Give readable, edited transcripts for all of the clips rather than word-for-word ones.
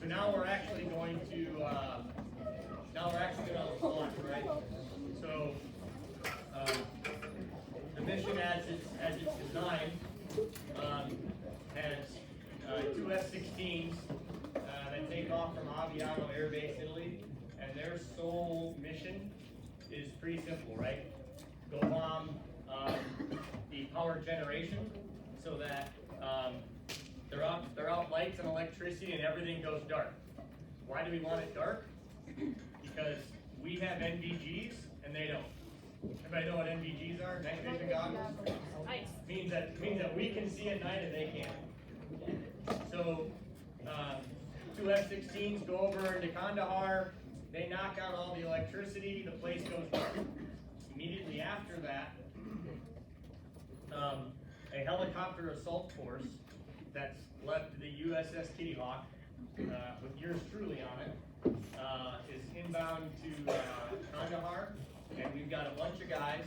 So now we're actually going to launch, right? So the mission as it's designed has two F-16s that take off from Aviano Air Base, Italy, and their sole mission is pretty simple, right? Go bomb the power generation so that they're out lights and electricity and everything goes dark. Why do we want it dark? Because we have NVGs and they don't. Everybody know what NVGs are? Night vision goggles? Nice. Means that we can see at night and they can't. So two F-16s go over into Kandahar. They knock out all the electricity. The place goes dark. Immediately after that, a helicopter assault force that's left the USS Kitty Hawk with yours truly on it is inbound to Kandahar, and we've got a bunch of guys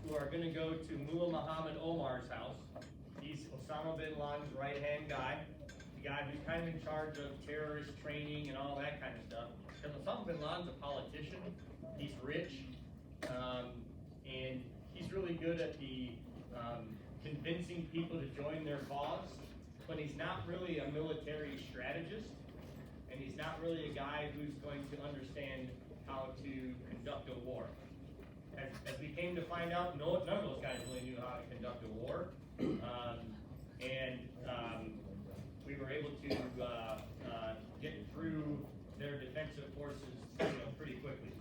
who are going to go to Mullah Muhammad Omar's house. He's Osama bin Laden's right-hand guy, the guy who's kind of in charge of terrorist training and all that kind of stuff. Because Osama bin Laden's a politician, he's rich, and he's really good at the convincing people to join their cause, but he's not really a military strategist, and he's not really a guy who's going to understand how to conduct a war. As we came to find out, none of those guys really knew how to conduct a war, and we were able to get through their defensive forces, pretty quickly.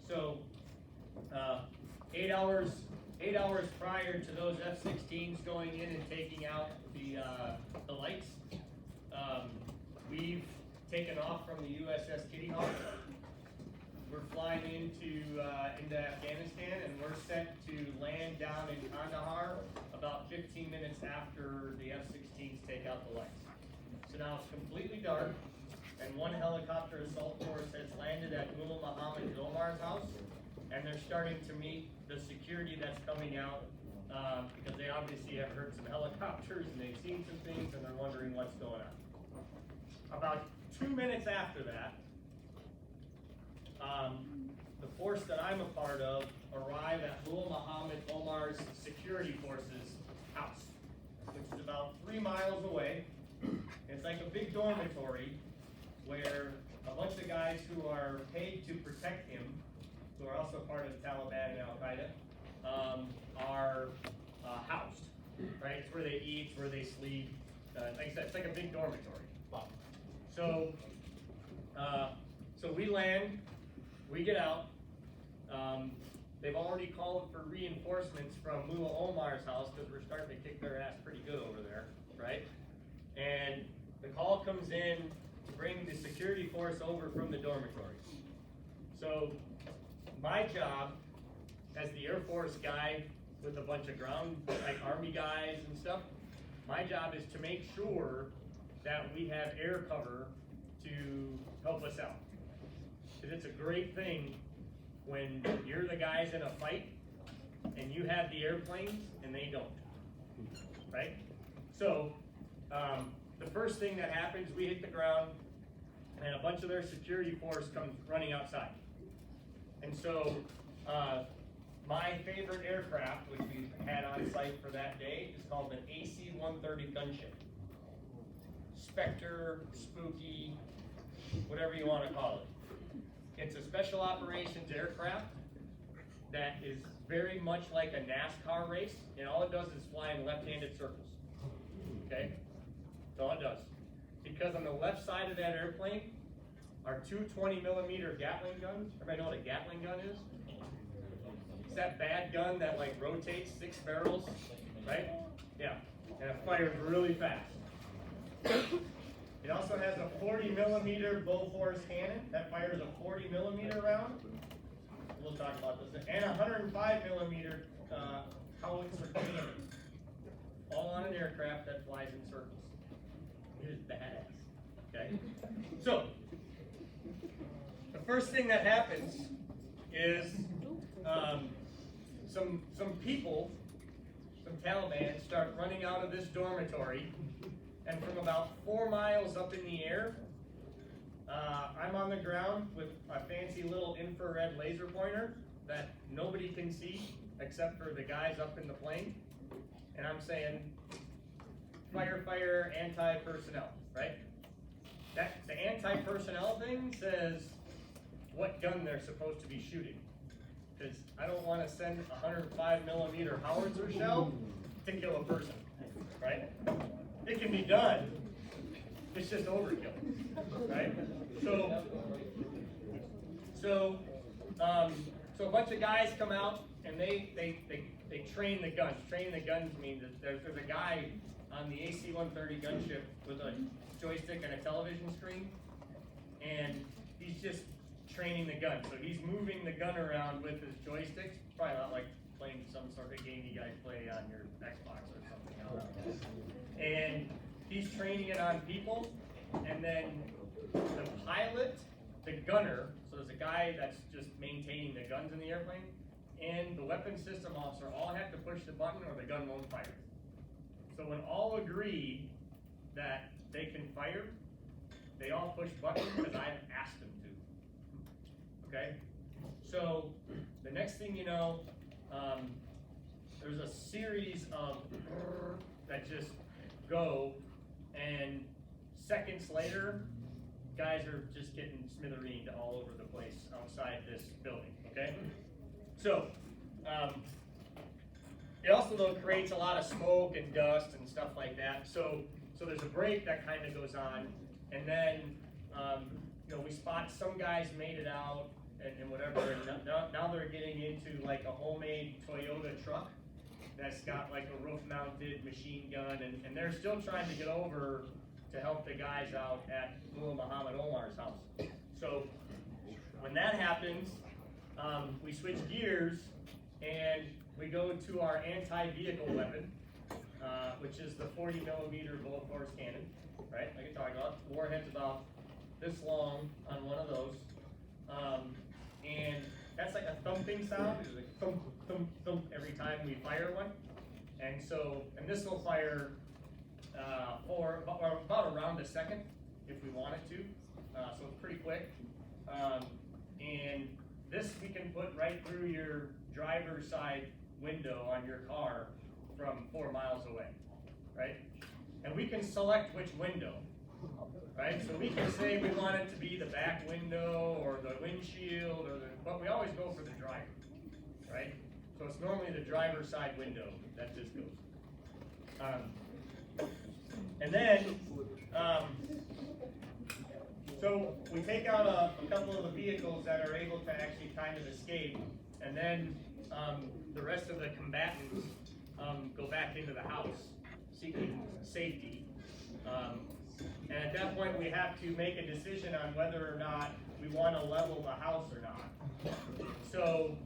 So 8 hours prior to those F-16s going in and taking out the lights, we've taken off from the USS Kitty Hawk. We're flying into Afghanistan, and we're set to land down in Kandahar about 15 minutes after the F-16s take out the lights. So now it's completely dark, and one helicopter assault force has landed at Mullah Muhammad Omar's house, and they're starting to meet the security that's coming out because they obviously have heard some helicopters and they've seen some things and they're wondering what's going on. About 2 minutes after that, the force that I'm a part of arrive at Mullah Muhammad Omar's security forces house, which is about 3 miles away. It's like a big dormitory where a bunch of guys who are paid to protect him, who are also part of the Taliban and Al-Qaeda, are housed, right? It's where they eat, it's where they sleep. Like I said, it's like a big dormitory. So, so we land, we get out. They've already called for reinforcements from Mullah Omar's house because we're starting to kick their ass pretty good over there, right? And the call comes in to bring the security force over from the dormitories. So my job as the Air Force guy with a bunch of ground, like Army guys and stuff, my job is to make sure that we have air cover to help us out. Because it's a great thing when you're the guys in a fight and you have the airplanes and they don't, right? So the first thing that happens, we hit the ground and a bunch of their security force comes running outside. And so my favorite aircraft, which we had on site for that day, is called an AC-130 gunship. Spectre, Spooky, whatever you want to call it. It's a special operations aircraft that is very much like a NASCAR race, and all it does is fly in left-handed circles. Okay? That's all it does. Because on the left side of that airplane are two 20mm Gatling guns. Everybody know what a Gatling gun is? It's that bad gun that like rotates 6 barrels, right? Yeah, and it fires really fast. It also has a 40mm Bofors cannon that fires a 40mm round. We'll talk about this. And a 105mm howitzer cannon. All on an aircraft that flies in circles. It is badass. Okay? So, the first thing that happens is some people, some Taliban, start running out of this dormitory, and from about 4 miles up in the air, I'm on the ground with a fancy little infrared laser pointer that nobody can see except for the guys up in the plane. And I'm saying, firefighter, anti-personnel, right? The anti-personnel thing says what gun they're supposed to be shooting. Because I don't want to send a 105mm howitzer shell to kill a person, right? It can be done. It's just overkill, right? So a bunch of guys come out and they train the guns. Train the guns means that there's a guy on the AC-130 gunship with a joystick and a television screen, and he's just training the gun. So he's moving the gun around with his joystick. Probably not like playing some sort of game you guys play on your Xbox or something else. And he's training it on people, and then the pilot, the gunner, so there's a guy that's just maintaining the guns in the airplane, and the weapons system officer all have to push the button or the gun won't fire. So when all agree that they can fire, they all push buttons because I've asked them to. Okay? So the next thing you know, there's a series of that just go, and seconds later, guys are just getting smithereened all over the place outside this building, okay? So, it also though creates a lot of smoke and dust and stuff like that. So there's a break that kind of goes on, and then we spot some guys made it out and whatever, and now they're getting into like a homemade Toyota truck that's got like a roof-mounted machine gun, and they're still trying to get over to help the guys out at Mullah Muhammad Omar's house. So when that happens, we switch gears and we go to our anti-vehicle weapon, which is the 40mm bullet force cannon, right? Like I talked about, warhead's about this long on one of those, and that's like a thumping sound. It's like thump, thump, thump every time we fire one, and this will fire for about around a second if we want it to, so it's pretty quick, and this we can put right through your driver's side window on your car from 4 miles away, right? And we can select which window, right? So we can say we want it to be the back window or the windshield, but we always go for the driver, right? So it's normally the driver's side window that this goes. And then, so we take out a couple of the vehicles that are able to actually kind of escape, and then the rest of the combatants go back into the house, seeking safety. And at that point, we have to make a decision on whether or not we want to level the house or not. So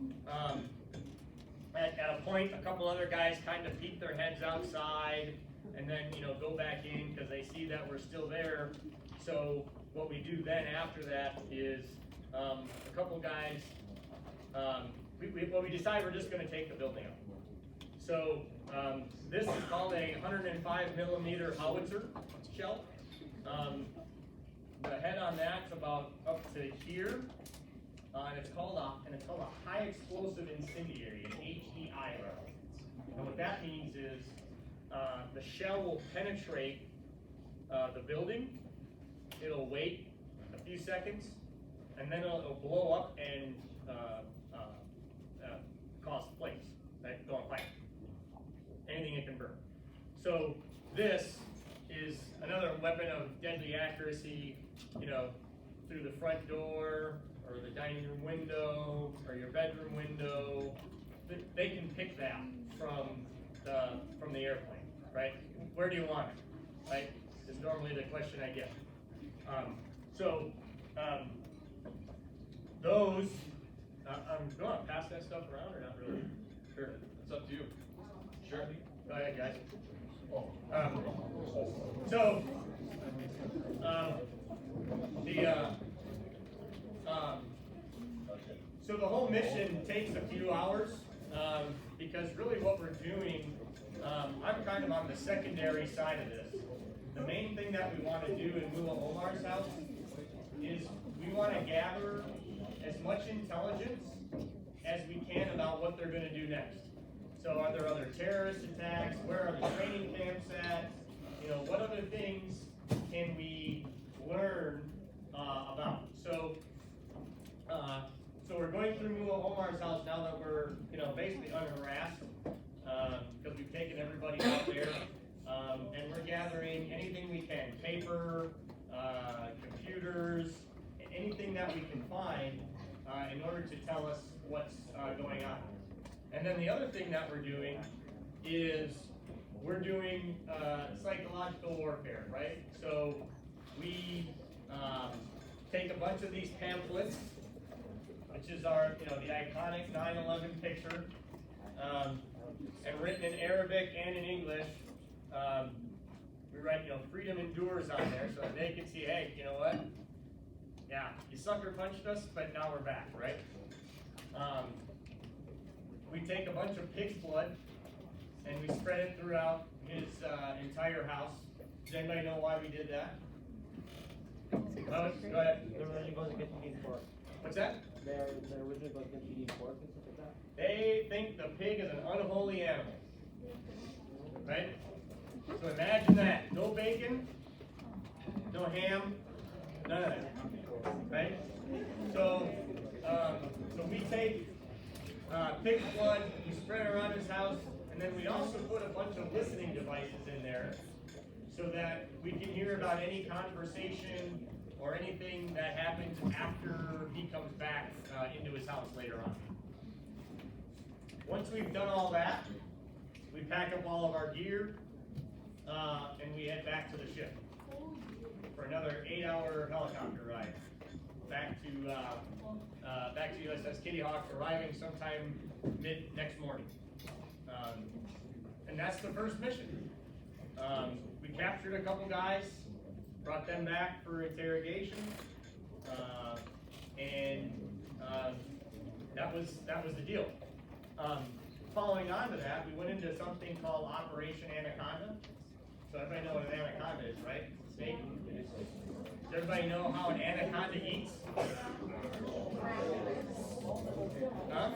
at a point, a couple other guys kind of peek their heads outside, and then go back in because they see that we're still there. So what we do then after that is a couple guys, we decide we're just going to take the building up. So this is called a 105mm howitzer shell. The head on that's about up to here, and it's called a high explosive incendiary, an HEI level. And what that means is the shell will penetrate the building. It'll wait a few seconds, and then it'll blow up and cause flames, right? Go on fire. Anything it can burn. So this is another weapon of deadly accuracy, through the front door or the dining room window or your bedroom window. They can pick that from the airplane, right? Where do you want it, right? Is normally the question I get. Those, I'm going to pass that stuff around or not really? Sure. It's up to you. Sure. Go ahead, guys. So the whole mission takes a few hours because really what we're doing, I'm kind of on the secondary side of this. The main thing that we want to do in Mullah Omar's house is we want to gather as much intelligence as we can about what they're going to do next. So are there other terrorist attacks? Where are the training camps at? You know, what other things can we learn about? So we're going through Mullah Omar's house now that we're, you know, basically unharassed because we've taken everybody out there, and we're gathering anything we can, paper, computers, anything that we can find in order to tell us what's going on. And then the other thing that we're doing is we're doing psychological warfare, right? So we take a bunch of these pamphlets, which is our, you know, the iconic 9/11 picture, and written in Arabic and in English. We write, you know, freedom endures on there so that they can see, hey, you know what? Yeah, you sucker punched us, but now we're back, right? We take a bunch of pig's blood and we spread it throughout his entire house. Does anybody know why we did that? Lois, go ahead. They're originally going to get eating pork. What's that? They're originally going to get eating pork and stuff like that. They think the pig is an unholy animal, right? So imagine that. No bacon, no ham, none of that, right? So we take pig's blood, we spread it around his house, and then we also put a bunch of listening devices in there so that we can hear about any conversation or anything that happens after he comes back into his house later on. Once we've done all that, we pack up all of our gear and we head back to the ship for another 8-hour helicopter ride back to USS Kitty Hawk, arriving sometime mid next morning. And that's the first mission. We captured a couple guys, brought them back for interrogation, and that was the deal. Following on to that, we went into something called Operation Anaconda. So everybody know what an anaconda is, right? Snake. Does everybody know how an anaconda eats? Huh?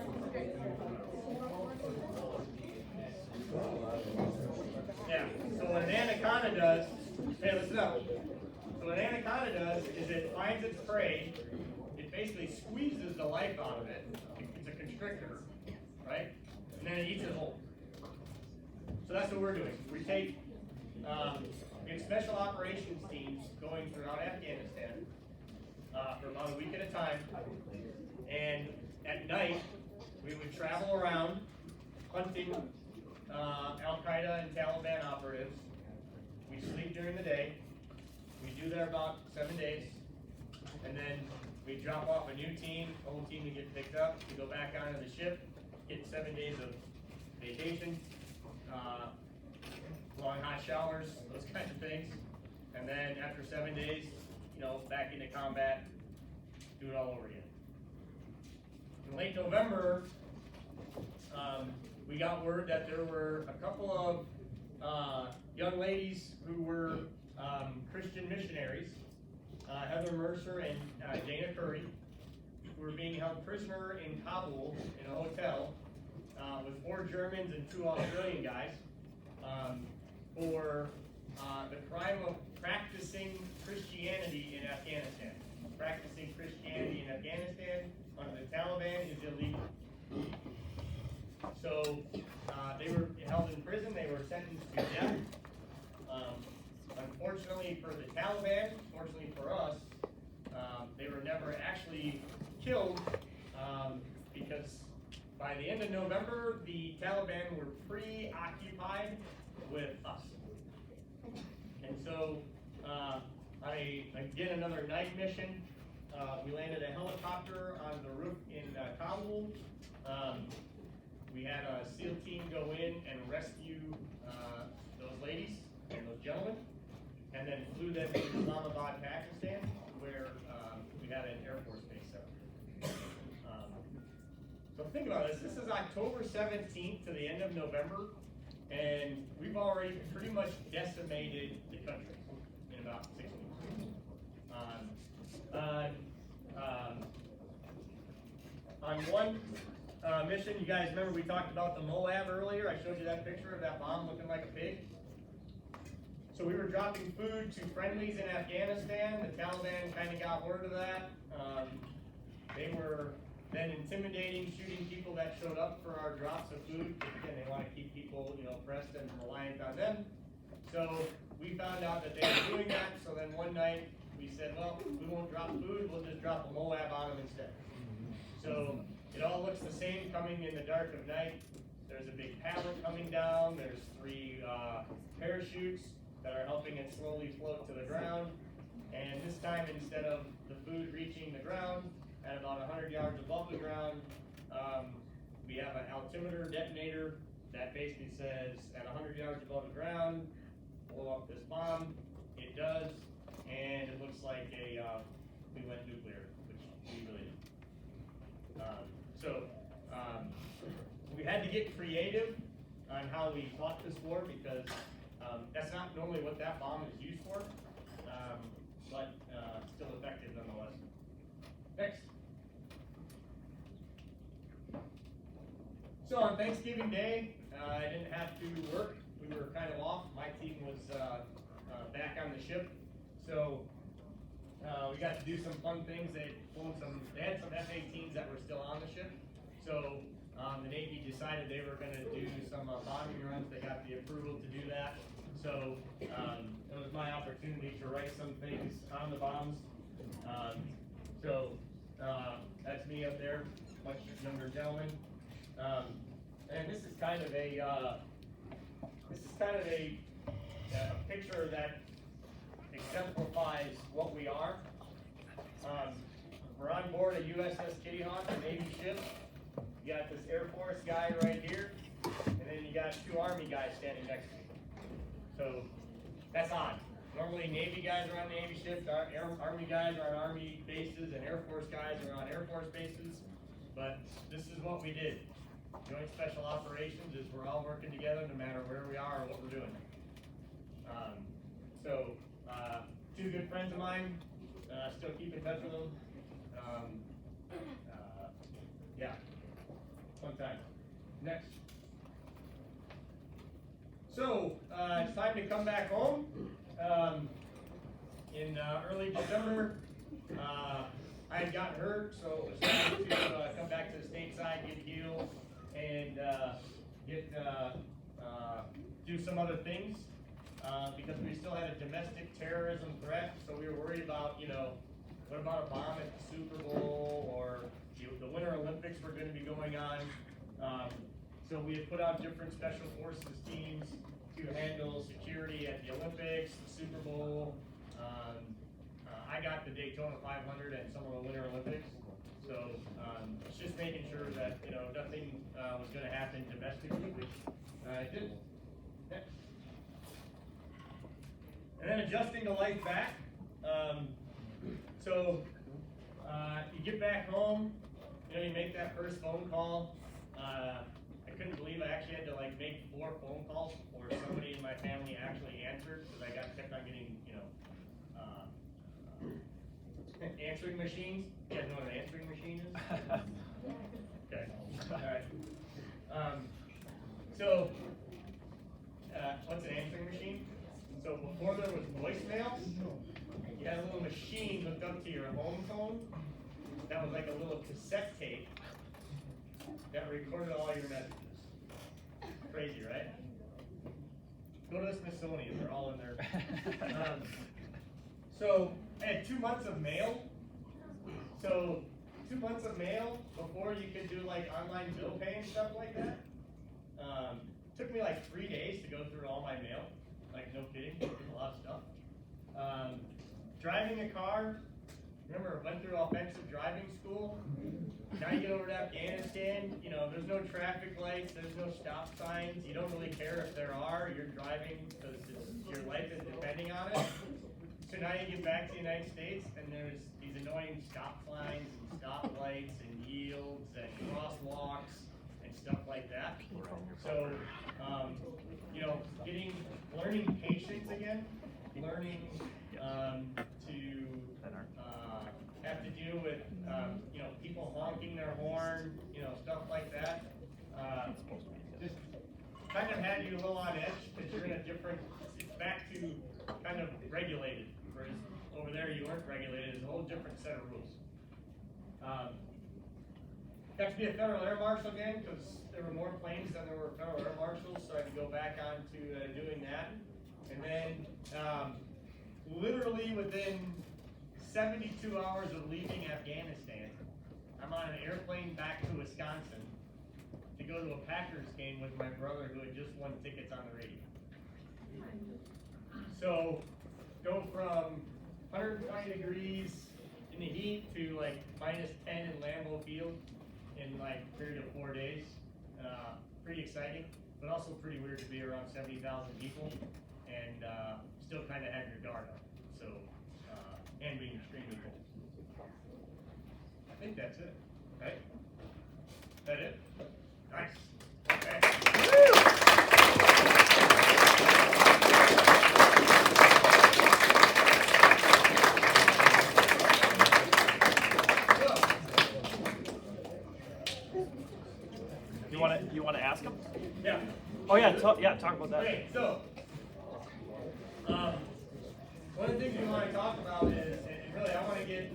Yeah. So what an anaconda does, hey, listen up. So what an anaconda does is it finds its prey, it basically squeezes the life out of it. It's a constrictor, right? And then it eats it whole. So that's what we're doing. We take, we have special operations teams going throughout Afghanistan for about a week at a time. And at night, we would travel around hunting Al-Qaeda and Taliban operatives. We sleep during the day. We do that about 7 days. And then we drop off a new team, the whole team would get picked up. We go back onto the ship, get 7 days of vacation, long hot showers, those kinds of things. And then after 7 days, you know, back into combat, do it all over again. In late November, we got word that there were a couple of young ladies who were Christian missionaries, Heather Mercer and Dana Curry, who were being held prisoner in Kabul in a hotel with 4 Germans and 2 Australian guys for the crime of practicing Christianity in Afghanistan. Practicing Christianity in Afghanistan under the Taliban is illegal. So they were held in prison, they were sentenced to death. Unfortunately for the Taliban, fortunately for us, they were never actually killed because by the end of November, the Taliban were preoccupied with us. And so, again, another night mission. We landed a helicopter on the roof in Kabul. We had a SEAL team go in and rescue those ladies and those gentlemen, and then flew them to Islamabad, Pakistan, where we had an Air Force base set up. So think about this. This is October 17th to the end of November, and we've already pretty much decimated the country in about 6 weeks. on, on one mission, you guys remember we talked about the Moab earlier? I showed you that picture of that bomb looking like a pig. So we were dropping food to friendlies in Afghanistan. The Taliban kind of got word of that. They were then intimidating, shooting people that showed up for our drops of food. Again, they want to keep people, pressed and reliant on them. So we found out that they were doing that. So then one night we said, well, we won't drop food. We'll just drop a Moab on them instead. So it all looks the same coming in the dark of night. There's a big pallet coming down. There's 3 parachutes that are helping it slowly float to the ground. And this time, instead of the food reaching the ground, at about 100 yards above the ground, we have an altimeter detonator that basically says at 100 yards above the ground, blow up this bomb. It does, and it looks like we went nuclear, which we really did. We had to get creative on how we fought this war because that's not normally what that bomb is used for, but still effective nonetheless. Next. So on Thanksgiving Day, I didn't have to work. We were kind of off. My team was back on the ship, so we got to do some fun things. They had some F-18s that were still on the ship, so the Navy decided they were going to do some bombing runs. They got the approval to do that, so it was my opportunity to write some things on the bombs. That's me up there, much younger gentleman. And this is kind of a picture that exemplifies what we are. We're on board a USS Kitty Hawk, a Navy ship. You got this Air Force guy right here, and then you got 2 Army guys standing next to me. So that's odd. Normally Navy guys are on Navy ships, Army guys are on Army bases, and Air Force guys are on Air Force bases. But this is what we did. Joint Special Operations is we're all working together no matter where we are or what we're doing. 2 good friends of mine, still keep in touch with them. Yeah, fun time. Next. So, it's time to come back home. In early December, I had gotten hurt, so it was time to come back to the stateside, get healed, and do some other things because we still had a domestic terrorism threat. So we were worried about, what about a bomb at the Super Bowl, or the Winter Olympics were going to be going on. So we had put out different special forces teams to handle security at the Olympics, the Super Bowl. I got the Daytona 500 and some of the Winter Olympics. So it's just making sure that nothing was going to happen domestically, which it didn't. Next. And then adjusting to life back. You get back home, you make that first phone call. I couldn't believe I actually had to make 4 phone calls before somebody in my family actually answered, because I kept on getting answering machines. You guys know what an answering machine is? Okay. All right. What's an answering machine? So before there was voicemail, you had a little machine hooked up to your home phone that was like a little cassette tape that recorded all your messages. Crazy, right? Go to the Smithsonian, they're all in there. So I had 2 months of mail. So 2 months of mail before you could do online bill pay and stuff like that. Took me 3 days to go through all my mail. No kidding, a lot of stuff. Driving a car, remember I went through offensive driving school. Now you get over to Afghanistan, there's no traffic lights, there's no stop signs. You don't really care if there are, you're driving because your life is depending on it. So now you get back to the United States and there's these annoying stop signs and stop lights and yields and crosswalks and stuff like that. So, learning patience again, learning to have to deal with, you know, people honking their horn, you know, stuff like that. Just kind of had you a little on edge because you're in a different, it's back to kind of regulated, whereas over there you weren't regulated. It's a whole different set of rules. Got to be a federal air marshal again because there were more planes than there were federal air marshals, so I had to go back on to doing that. And then literally within 72 hours of leaving Afghanistan, I'm on an airplane back to Wisconsin to go to a Packers game with my brother who had just won tickets on the radio. So go from 120 degrees in the heat to like -10 in Lambeau Field in like a period of 4 days. Pretty exciting, but also pretty weird to be around 70,000 people and still kind of have your guard up. So, and being extremely cold. I think that's it, right? Is that it? Nice. Okay. You want to ask him? Yeah. Oh yeah, talk about that. Okay, so one of the things we want to talk about is, and really I want to get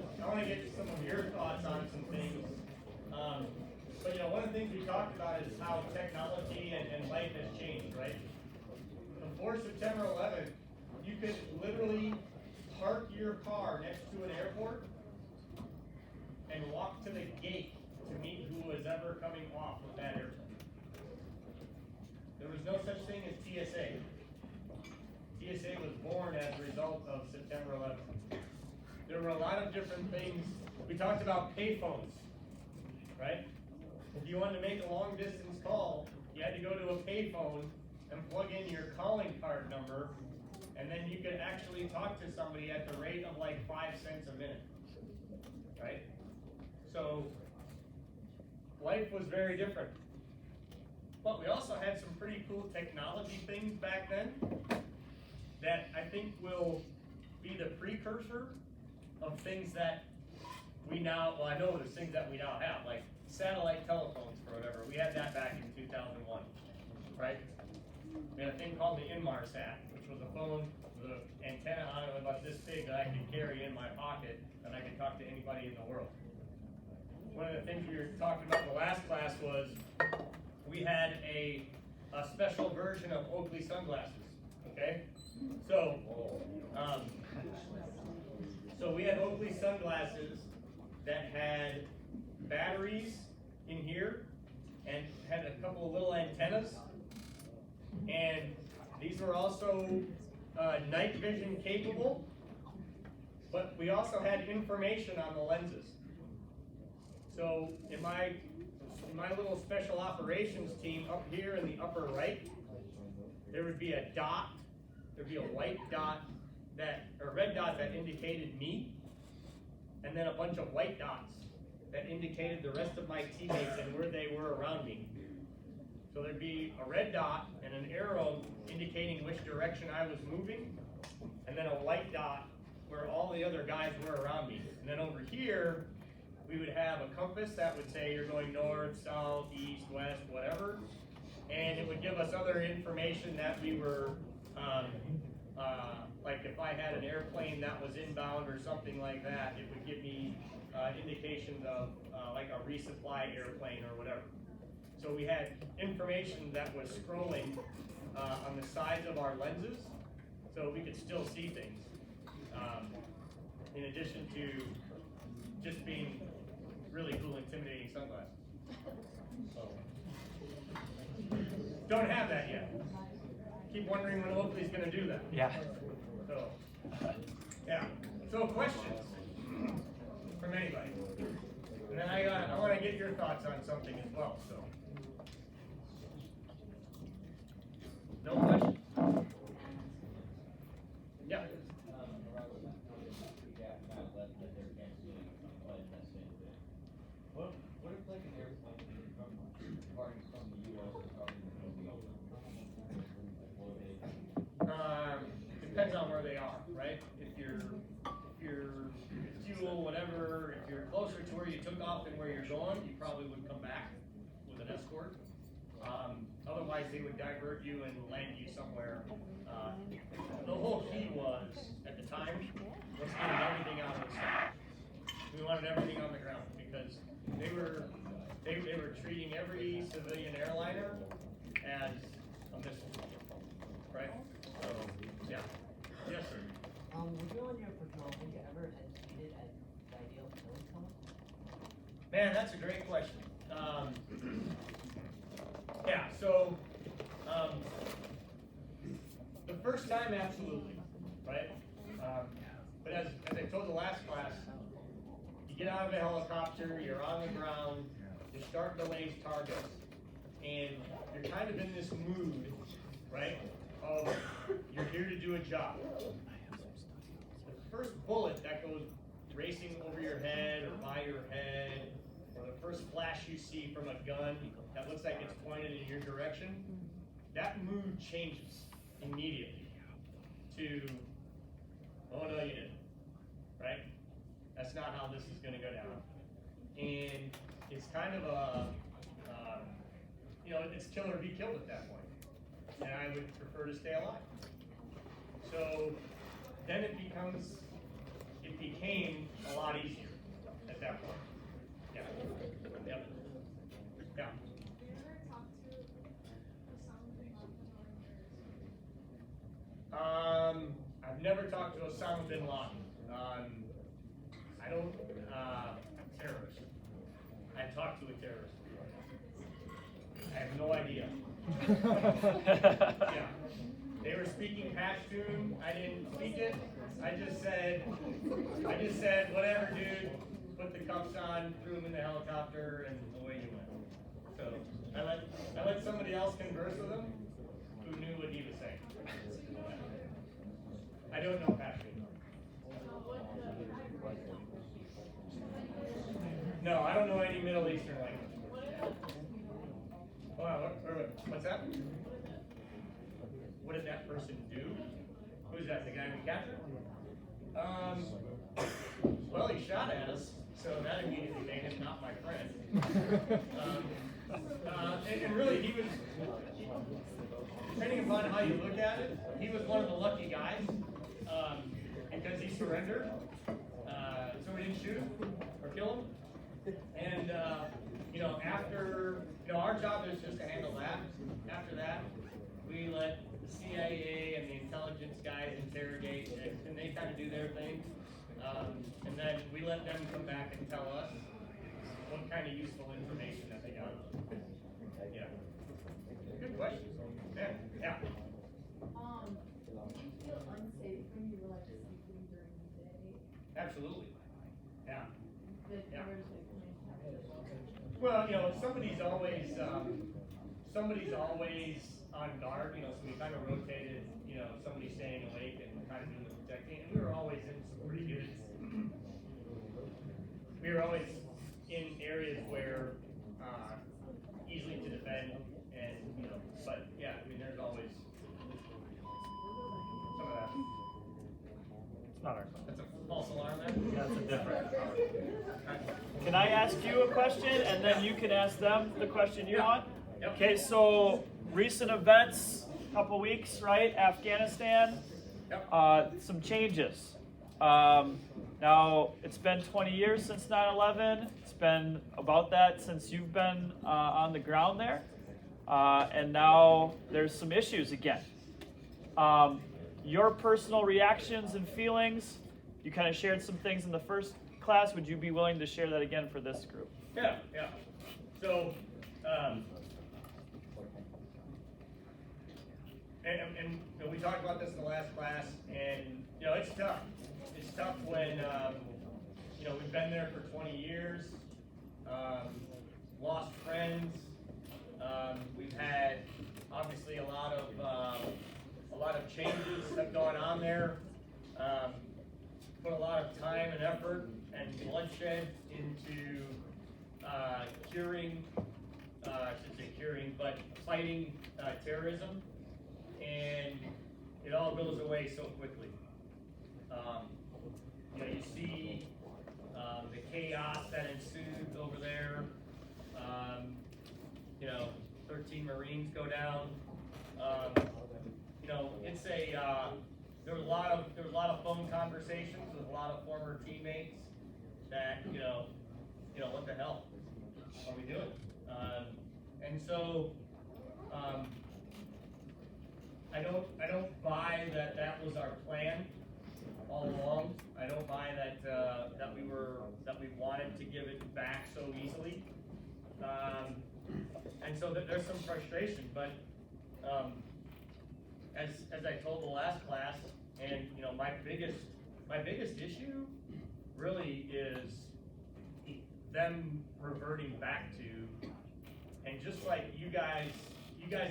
some of your thoughts on some things. But you know, one of the things we talked about is how technology and life has changed, right? Before September 11th, you could literally park your car next to an airport and walk to the gate to meet who was ever coming off of that airplane. There was no such thing as TSA. TSA was born as a result of September 11th. There were a lot of different things. We talked about payphones, right? If you wanted to make a long distance call, you had to go to a payphone and plug in your calling card number, and then you could actually talk to somebody at the rate of like 5 cents a minute, right? So life was very different. But we also had some pretty cool technology things back then that I think will be the precursor of things that we now, well, I know there's things that we now have, like satellite telephones or whatever. We had that back in 2001, right? We had a thing called the Inmarsat, which was a phone with an antenna on it about this big that I could carry in my pocket and I could talk to anybody in the world. One of the things we were talking about in the last class was we had a special version of Oakley sunglasses, okay? So, so we had Oakley sunglasses that had batteries in here and had a couple of little antennas. And these were also night vision capable, but we also had information on the lenses. So in my little special operations team up here in the upper right, there would be a dot, there'd be a white dot or red dot that indicated me, and then a bunch of white dots that indicated the rest of my teammates and where they were around me. So there'd be a red dot and an arrow indicating which direction I was moving, and then a white dot where all the other guys were around me. And then over here, we would have a compass that would say you're going north, south, east, west, whatever. And it would give us other information that we were, like if I had an airplane that was inbound or something like that, it would give me indications of like a resupply airplane or whatever. So we had information that was scrolling on the sides of our lenses, so we could still see things. In addition to just being really cool, intimidating sunglasses. So, don't have that yet. Keep wondering when Oakley's going to do that. Yeah. So, yeah. So questions from anybody, and then I want to get your thoughts on something as well. So, no questions. Yeah. What if like an airplane departing from the U.S. is already going to be Depends on where they are, right? If it's fuel, whatever, if you're closer to where you took off than where you're going, you probably would come back with an escort. Otherwise, they would divert you and land you somewhere. The whole key was, at the time, was getting everything out of the sky. We wanted everything on the ground because they were treating every civilian airliner as a missile, right? So, yeah. Yes, sir. Would you on your patrol think you ever had tweeted at the ideal killing someone? Man, that's a great question. Yeah, so the first time, absolutely, right? But as I told the last class, you get out of the helicopter, you're on the ground, you're starting to lace targets, and you're kind of in this mood, right? Of you're here to do a job. The first bullet that goes racing over your head or by your head, or the first flash you see from a gun that looks like it's pointed in your direction, that mood changes immediately to, oh no you didn't, right? That's not how this is gonna go down. And it's kind of a, it's kill or be killed at that point. And I would prefer to stay alive. So then it became a lot easier at that point. Yeah. Yep. Yeah. I've never talked to Osama bin Laden. I don't, terrorist. I talked to a terrorist. I have no idea. Yeah. They were speaking Pashtun. I didn't speak it. I just said, whatever, dude. Put the cuffs on, threw him in the helicopter, and away you went. So I let somebody else converse with him who knew what he was saying. I don't know Pashtun. No, I don't know any Middle Eastern language. What's that? What did that person do? Who's that? The guy we captured? Well, he shot at us, so that immediately made him not my friend. And really, he was, depending upon how you look at it, he was one of the lucky guys because he surrendered, so we didn't shoot him or kill him. And after our job is just to handle that. After that, we let the CIA and the intelligence guys interrogate, and they kind of do their thing. And then we let them come back and tell us what kind of useful information that they got. Yeah. Good question. Yeah. Yeah. Do you feel unsafe when you were like sleeping during the day? Absolutely. Yeah. That Yeah. there was like Well, somebody's always on guard, so we kind of rotated, somebody staying awake and kind of doing the protecting, and we were always in some pretty good, we were always in areas where, easily to defend, and, but yeah, there's always some of that. It's not our fault. That's a false alarm there? That's a different. Can I ask you a question, and then you can ask them the question you want? Yep. Okay, so recent events, couple weeks, right? Afghanistan, Yep. some changes. Now, it's been 20 years since 9/11. It's been about that since you've been on the ground there. And now there's some issues again. Your personal reactions and feelings, you kind of shared some things in the first class. Would you be willing to share that again for this group? Yeah. So, and we talked about this in the last class, and it's tough. It's tough when we've been there for 20 years, lost friends. We've had obviously a lot of changes have gone on there. Put a lot of time and effort and bloodshed into fighting terrorism, and it all goes away so quickly. You see Marines go down. You know, it's there was a lot of phone conversations with a lot of former teammates that, what the hell are we doing? And so, I don't buy that was our plan all along. I don't buy that we wanted to give it back so easily. And so there's some frustration, but as I told the last class, and my biggest issue really is them reverting back to, and just like you guys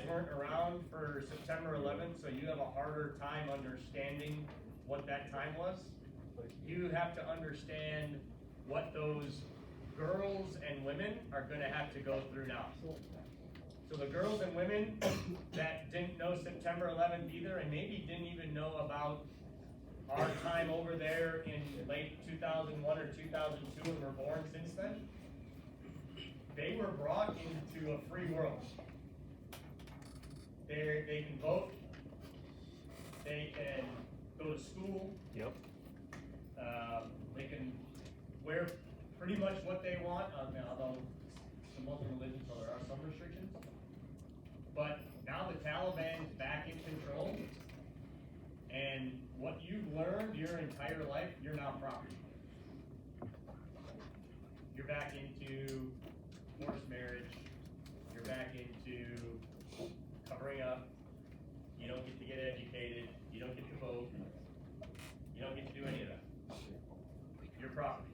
weren't around for September 11th, so you have a harder time understanding what that time was. You have to understand what those girls and women are going to have to go through now. So the girls and women that didn't know September 11th either, and maybe didn't even know about our time over there in late 2001 or 2002 and were born since then, they were brought into a free world. They can vote, they can go to school. Yep. They can wear pretty much what they want, although it's the Muslim religion, so there are some restrictions. But now the Taliban's back in control, and what you've learned your entire life, you're now property. You're back into forced marriage. You're back into covering up. You don't get to get educated. You don't get to vote. You don't get to do any of that. Your property.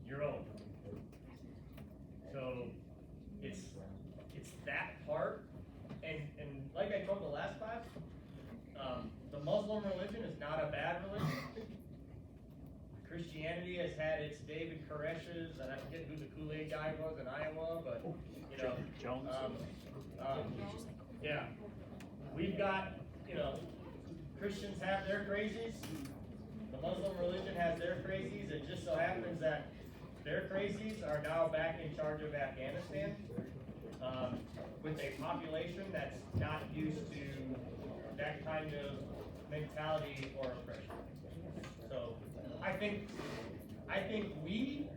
Your own. So it's that part, and like I told the last class, the Muslim religion is not a bad religion. Christianity has had its David Koresh's, and I forget who the Kool-Aid guy was in Iowa, but Jones. Yeah, we've got, Christians have their crazies, the Muslim religion has their crazies. It just so happens that their crazies are now back in charge of Afghanistan, with a population that's not used to that kind of mentality or oppression. So I think we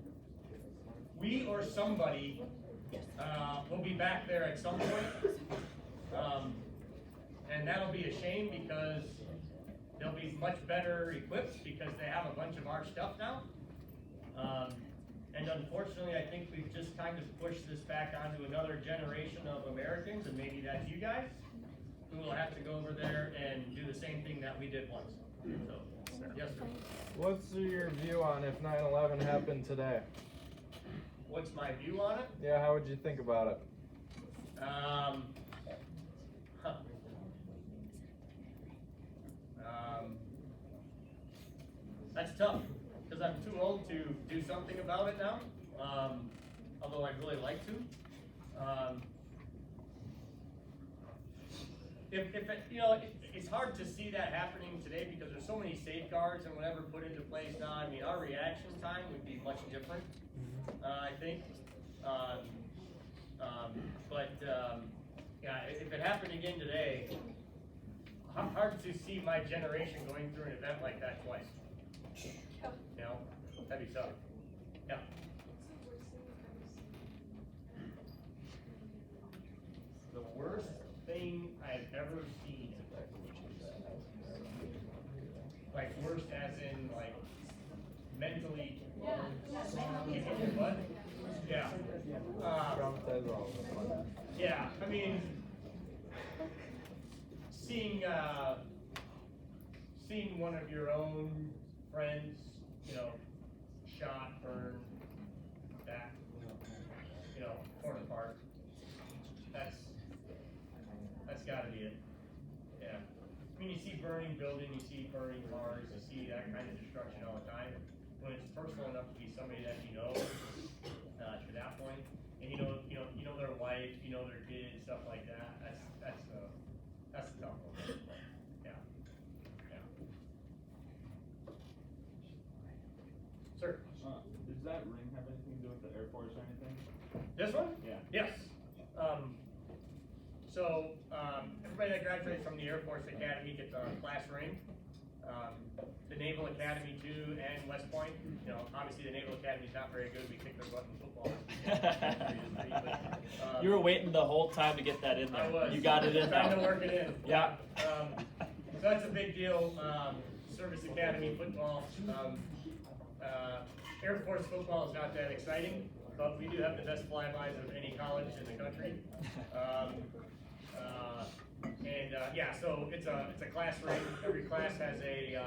or somebody will be back there at some point, and that'll be a shame because they'll be much better equipped because they have a bunch of our stuff now. And unfortunately, I think we've just kind of pushed this back onto another generation of Americans, and maybe that's you guys, who will have to go over there and do the same thing that we did once. So, yes, sir. What's your view on if 9/11 happened today? What's my view on it? Yeah, how would you think about it? That's tough, because I'm too old to do something about it now, although I'd really like to. It's hard to see that happening today because there's so many safeguards and whatever put into place now. I mean, our reaction time would be much different, I think. Yeah, if it happened again today, hard to see my generation going through an event like that twice. That'd be tough. Yeah. The worst thing I've ever seen. Like worst as in like mentally kicking your butt. Yeah. Yeah, I mean, seeing one of your own friends, shot, burned, that, torn apart. That's gotta be it. Yeah. I mean, you see burning buildings, you see burning cars, you see that kind of destruction all the time. When it's personal enough to be somebody that you know, to that point, and you know their wife, their kids, stuff like that. That's the tough one. Yeah. Sir. Does that ring have anything to do with the Air Force or anything? This one? Yeah. Yes. So, everybody that graduates from the Air Force Academy gets a class ring. The Naval Academy too, and West Point, you know, obviously the Naval Academy's not very good, we kicked their butt in football. You were waiting the whole time to get that in there. I was. You got it in Trying there. to work it in. Yeah. So that's a big deal, Service Academy football. Air Force football is not that exciting, but we do have the best flybys of any college in the country. Yeah, so it's a class ring. Every class has a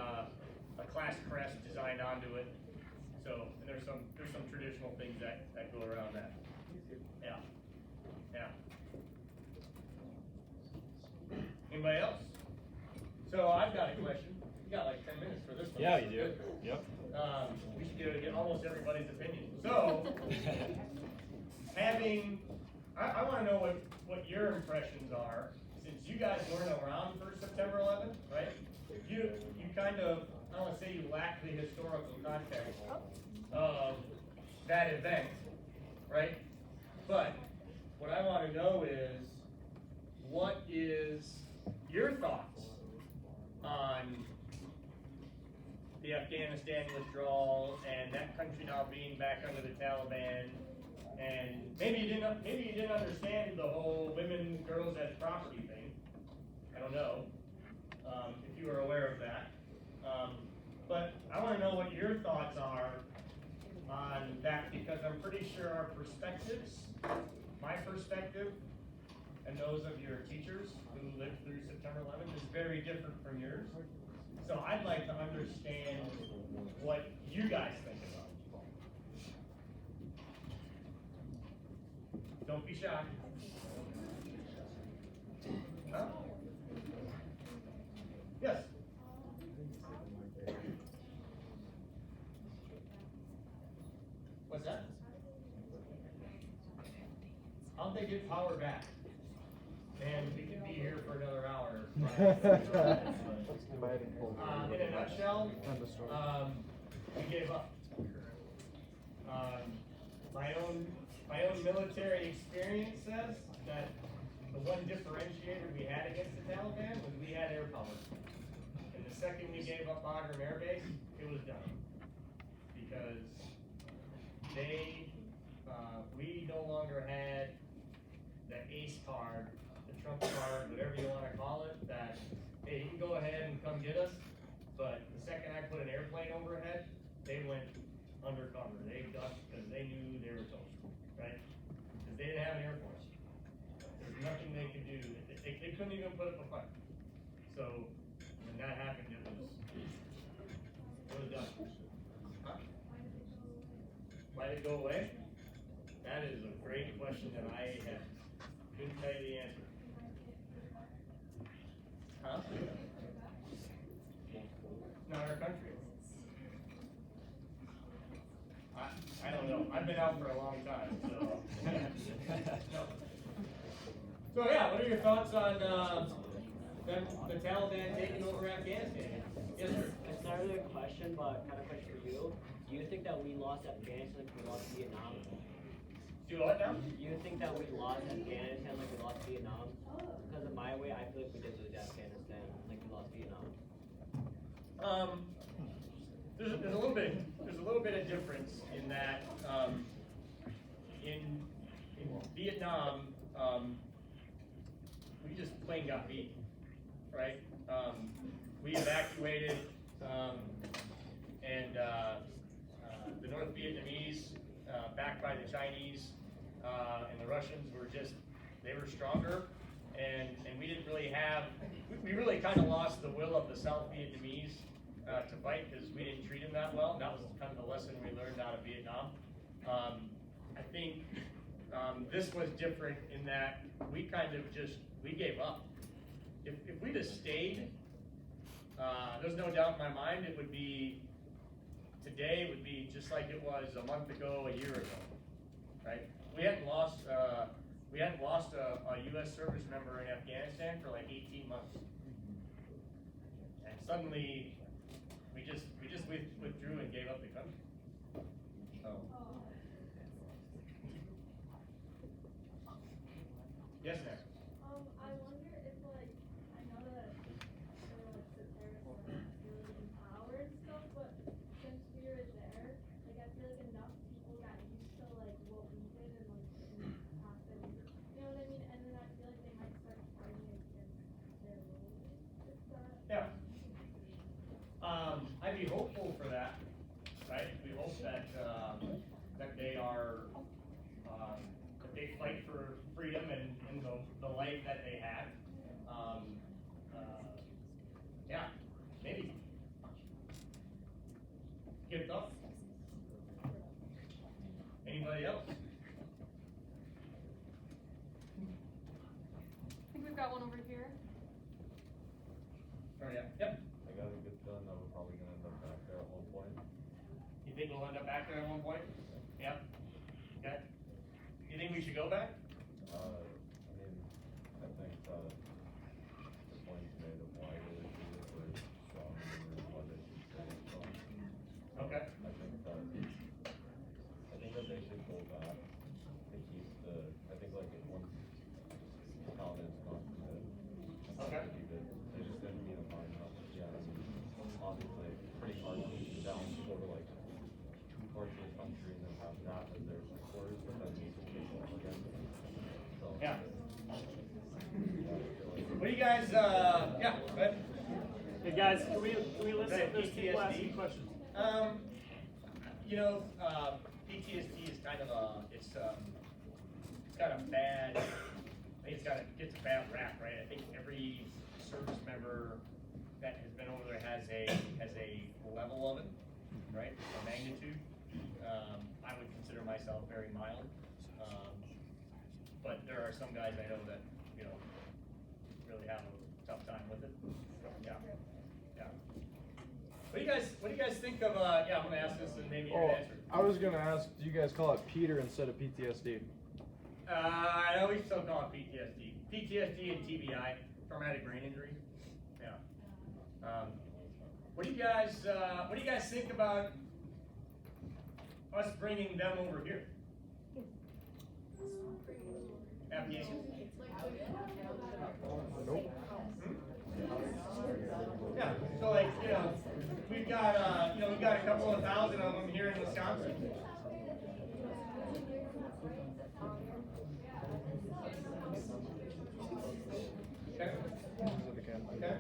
class crest designed onto it. So and there's some traditional things that go around that. Yeah. Yeah. Anybody else? So I've got a question. You got like 10 minutes for this one. Yeah, This you is do. good. Yep. We should be able to get almost everybody's opinion. So, I want to know what your impressions are, since you guys weren't around for September 11th, right? You kind of, I don't want to say you lack the historical context of that event, right? But what I want to know is, what is your thoughts on the Afghanistan withdrawal and that country now being back under the Taliban? And maybe you didn't understand the whole women, girls as property thing. I don't know if you were aware of that. But I want to know what your thoughts are on that, because I'm pretty sure our perspectives, my perspective, and those of your teachers who lived through September 11th is very different from yours. So I'd like to understand what you guys think about it. Don't be shy. Huh? Yes. What's that? How'd they get power back? Man, we could be here for another hour. In a nutshell, we gave up. My own military experience says that the one differentiator we had against the Taliban was we had air power. And the second we gave up Bagram Air Base, it was done. Because we no longer had the ACE card, the Trump card, whatever you want to call it, that, hey, you can go ahead and come get us, but the second I put an airplane overhead, they went undercover. They ducked because they knew they were toast, right? Because they didn't have an Air Force. There's nothing they could do. They couldn't even put up a fight. So when that happened, it was done. Huh? Why did it go away? That is a great question that I couldn't tell you the answer. Huh? Not our country. I don't know. I've been out for a long time, so. No. So yeah, what are your thoughts on the Taliban taking over Afghanistan? Yes, sir. It's not really a question, but kind of a question for you. Do you think that we lost Afghanistan like we lost Vietnam? Do what now? Do you think that we lost Afghanistan like we lost Vietnam? Because in my way, I feel like we did lose Afghanistan like we lost Vietnam. There's a little bit of difference in that. In Vietnam, we just plain got beat, right? We evacuated, and the North Vietnamese, backed by the Chinese, and the Russians they were stronger, and we didn't really we really kind of lost the will of the South Vietnamese to fight, because we didn't treat them that well. And that was kind of the lesson we learned out of Vietnam. I think this was different in that we kind of we gave up. If we'd have stayed, there's no doubt in my mind today would be just like it was a month ago, a year ago, right? We hadn't lost a U.S. service member in Afghanistan for like 18 months, and suddenly we just withdrew and gave up the country. So. Yes, ma'am. I be hopeful for that, right? We hope that, that they are, that they fight for freedom and the life that they had. Yeah, maybe. Good thought. Anybody else? I think we've got one over here. Oh, yeah, yep. I got a good feeling that we're probably gonna end up back there at one point. You think we'll end up back there at one point? Yep. Okay. You think we should go back? I mean, I think that the points made of why they should do it were strong and why they should stay strong. Okay. I think that they should go back to keep the, I think like once Paladin's gone through it. Okay. They just didn't need to find out. Yeah, I mean, obviously, it's pretty hard to keep down to go to like two parts of the country and then have that as their headquarters, but then you can take off again. So. Yeah. I feel like What do you guys, yeah, go ahead. Hey guys, can we listen? Right, There's people PTSD. asking questions. You know, PTSD is kind of it's got a bad, I think gets a bad rap, right? I think every service member that has been over there has a level of it, right? A magnitude. I would consider myself very mild. But there are some guys I know that, you know, really have a tough time with it. Yeah. Yeah. What do you guys think of, yeah, I'm gonna ask this and maybe you can answer. I was gonna ask, do you guys call it Peter instead of PTSD? I know we still call it PTSD. PTSD and TBI, traumatic brain injury. Yeah. What do you guys think about us bringing them over here? Application? Nope. Yeah, so like, you know, we've got a couple of thousand of them here in Wisconsin. Okay. Okay.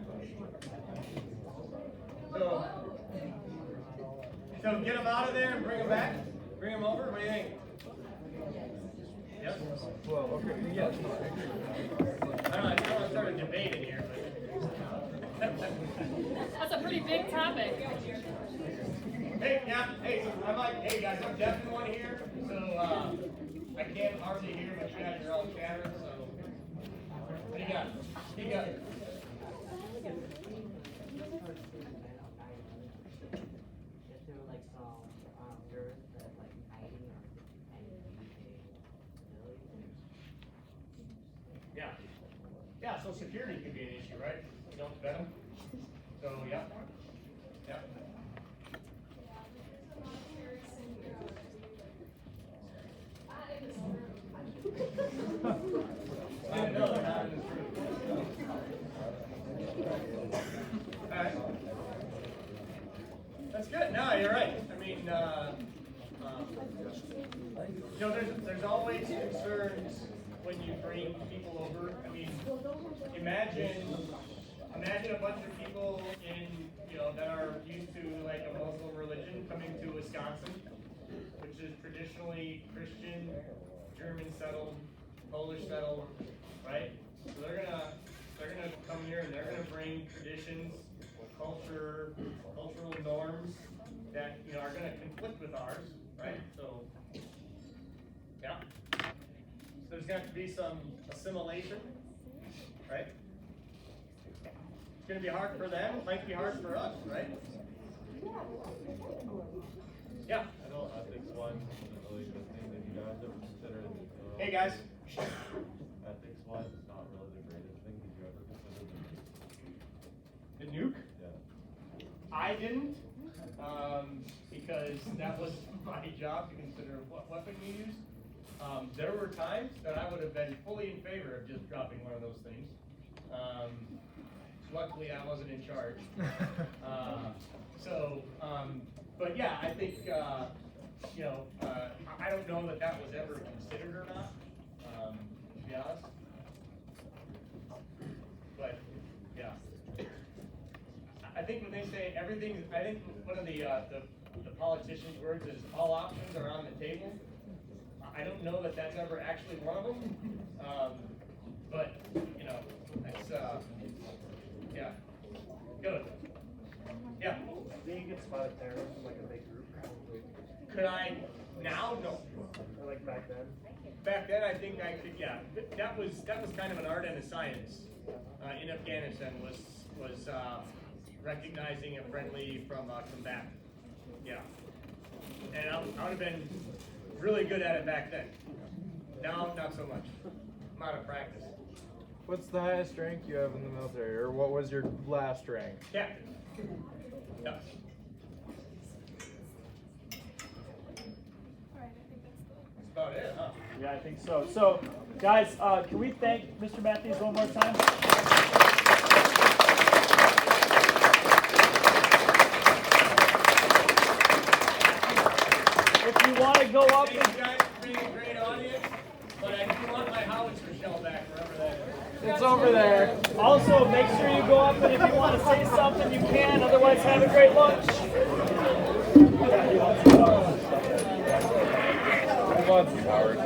So get them out of there and bring them back? Bring them over? What do you think? Yep. Well, okay, yes, no, I agree with that. I don't want to start a debate in here, but. That's a pretty big topic. Hey, yeah, hey, so I'm like, hey guys, I'm deaf in one here, so I can't hardly hear, but you guys are all chattering, so. What do you got? What do you got? If there were like some nerves that like hiding or Yeah. Yeah, so security could be an issue, right? You don't vet them. So, yeah. Yeah. I didn't know they're not in this room. Alright. That's good. No, you're right. I mean, you know, there's always concerns when you bring people over. I mean, imagine a bunch of people that are used to like a Muslim religion coming to Wisconsin, which is traditionally Christian, German settled, Polish settled, right? So they're gonna come here and they're gonna bring traditions, cultural norms that are gonna conflict with ours, right? So yeah. So there's going to have to be some assimilation, right? It's going to be hard for them. It might be hard for us, right? Yeah. I know ethics-wise, is a really good thing that you guys have considered. Hey guys. Ethics-wise, it's not really the greatest thing. Did you ever consider The nuke? Yeah. I didn't, because that was my job to consider what weapon we used. There were times that I would have been fully in favor of just dropping one of those things. Luckily, I wasn't in charge. But yeah, I think, I don't know that was ever considered or not, to be honest. But, yeah. I think when they say everything, I think one of the politician's words is all options are on the table. I don't know that that's ever actually one of them. But, you know, it's, yeah. Good. Yeah. I think you get spotted there from like a big group. Could I now? No. Or like back then. Back then, I think I could. Yeah, that was kind of an art and a science in Afghanistan. Was recognizing a friendly from combatant. Yeah, and I would have been really good at it back then. Now, not so much. I'm out of practice. What's the highest rank you have in the military, or what was your last rank? Captain. Yeah. That's about it, huh? Yeah, I think so. So, guys, can we thank Mr. Mathies one more time? If you want to go up Thank you guys for being a great audience, but I do want my howitzer shell back wherever that is. It's over there. also make sure you go up and if you want to say something, you can. Otherwise, have a great lunch. Howard.